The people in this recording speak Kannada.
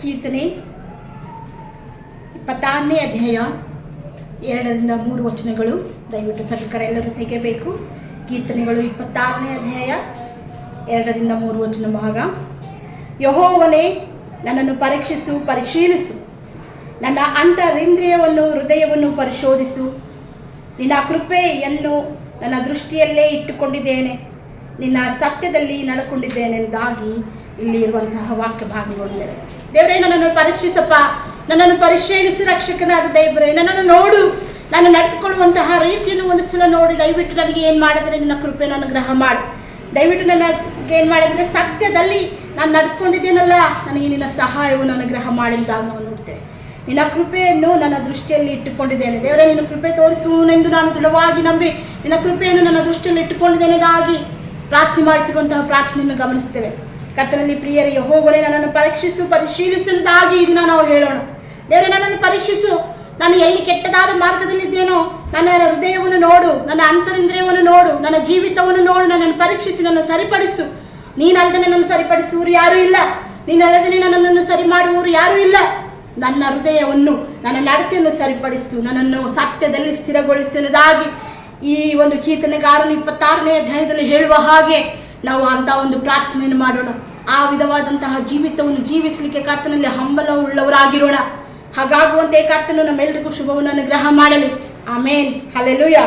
ಕೀರ್ತನೆ 26ನೇ ಅಧ್ಯಾಯ 2-3 ವಚನಗಳು. ದಯವಿಟ್ಟು ಸಭಿಕರೆಲ್ಲರೂ ತೆಗೆಯಬೇಕು. ಕೀರ್ತನೆಗಳು 26ನೇ ಅಧ್ಯಾಯ 2-3 ವಚನ ಭಾಗ. ಯೆಹೋವನೇ, ನನ್ನನ್ನು ಪರಿಶೀಲಿಸು, ನನ್ನ ಅಂತರಿಂದ್ರಿಯವನ್ನು ಹೃದಯವನ್ನು ಪರಿಶೋಧಿಸು. ನಿನ್ನ ಕೃಪೆಯನ್ನು ನನ್ನ ದೃಷ್ಟಿಯಲ್ಲೇ ಇಟ್ಟುಕೊಂಡಿದ್ದೇನೆ, ನಿನ್ನ ಸತ್ಯದಲ್ಲಿ ನಡ್ಕೊಂಡಿದ್ದೇನೆಂದಾಗಿ ಇಲ್ಲಿ ಇರುವಂತಹ ವಾಕ್ಯ ಭಾಗ ನೋಡಿದ್ದೇವೆ. ದೇವರೇ, ನನ್ನನ್ನು ಪರೀಕ್ಷಿಸಪ್ಪ, ನನ್ನನ್ನು ಪರಿಶೀಲಿಸಿ ರಕ್ಷಕನಾದ ದೇವರೇ, ನನ್ನನ್ನು ನೋಡು. ನಾನು ನಡೆದುಕೊಳ್ಳುವಂತಹ ರೀತಿಯನ್ನು ಒಂದು ಸಲ ನೋಡಿ ದಯವಿಟ್ಟು ನನಗೆ ಏನು ಮಾಡಿದರೆ ನಿನ್ನ ಕೃಪೆಯನ್ನು ಅನುಗ್ರಹ ಮಾಡು. ದಯವಿಟ್ಟು ನನಗೆ ಏನು ಮಾಡಿದರೆ ಸತ್ಯದಲ್ಲಿ ನಾನು ನಡೆದುಕೊಂಡಿದ್ದೇನಲ್ಲ, ನನಗೆ ನಿನ್ನ ಸಹಾಯವನ್ನು ಅನುಗ್ರಹ ಮಾಡಿದಾಗ ನಾವು ನೋಡ್ತೇವೆ. ನಿನ್ನ ಕೃಪೆಯನ್ನು ನನ್ನ ದೃಷ್ಟಿಯಲ್ಲಿ ಇಟ್ಟುಕೊಂಡಿದ್ದೇನೆ. ದೇವರೇ, ನಿನ್ನ ಕೃಪೆ ತೋರಿಸುವನೆಂದು ನಾನು ದೃಢವಾಗಿ ನಂಬಿ ನಿನ್ನ ಕೃಪೆಯನ್ನು ನನ್ನ ದೃಷ್ಟಿಯಲ್ಲಿ ಇಟ್ಟುಕೊಂಡಿದ್ದೇನೆಗಾಗಿ ಪ್ರಾರ್ಥನೆ ಮಾಡ್ತಿರುವಂತಹ ಪ್ರಾರ್ಥನೆಯನ್ನು ಗಮನಿಸ್ತೇವೆ. ಕರ್ತನಲ್ಲಿ ಪ್ರಿಯರೇ, ಯೆಹೋವನೇ, ನನ್ನನ್ನು ಪರಿಶೀಲಿಸುವುದಾಗಿ ಇದನ್ನ ನಾವು ಹೇಳೋಣ. ದೇವರೇ, ನನ್ನನ್ನು ಪರೀಕ್ಷಿಸು. ನಾನು ಎಲ್ಲಿ ಕೆಟ್ಟದಾದ ಮಾರ್ಗದಲ್ಲಿದ್ದೇನೋ ನನ್ನ ಹೃದಯವನ್ನು ನೋಡು, ನನ್ನ ಅಂತರಿಂದ್ರಿಯವನ್ನು ನೋಡು, ನನ್ನ ಜೀವಿತವನ್ನು ನೋಡು. ನನ್ನನ್ನು ಪರೀಕ್ಷಿಸಿ ನನ್ನ ಸರಿಪಡಿಸು. ನೀನಲ್ಲದೆ ನನ್ನನ್ನು ಸರಿಪಡಿಸುವರು ಯಾರೂ ಇಲ್ಲ, ನೀನಲ್ಲದೆ ನನ್ನನ್ನು ಸರಿ ಮಾಡುವವರು ಯಾರೂ ಇಲ್ಲ. ನನ್ನ ಹೃದಯವನ್ನು, ನನ್ನ ನಡತೆಯನ್ನು ಸರಿಪಡಿಸು, ನನ್ನನ್ನು ಸತ್ಯದಲ್ಲಿ ಸ್ಥಿರಗೊಳಿಸುವುದಾಗಿ ಈ ಒಂದು ಕೀರ್ತನೆಗಾರನು 26ನೇ ಅಧ್ಯಾಯದಲ್ಲಿ ಹೇಳುವ ಹಾಗೆ ನಾವು ಅಂತ ಒಂದು ಪ್ರಾರ್ಥನೆಯನ್ನು ಮಾಡೋಣ. ಆ ವಿಧವಾದಂತಹ ಜೀವಿತವನ್ನು ಜೀವಿಸಲಿಕ್ಕೆ ಕರ್ತನಲ್ಲಿ ಹಂಬಲವುಳ್ಳವರಾಗಿರೋಣ. ಹಾಗಾಗುವಂತೆ ಕರ್ತನು ನಮ್ಮೆಲ್ಲರಿಗೂ ಶುಭವನ್ನು ಅನುಗ್ರಹ ಮಾಡಲಿ. ಆಮೇನ್. ಹಲ್ಲೆಲೂಯಾ.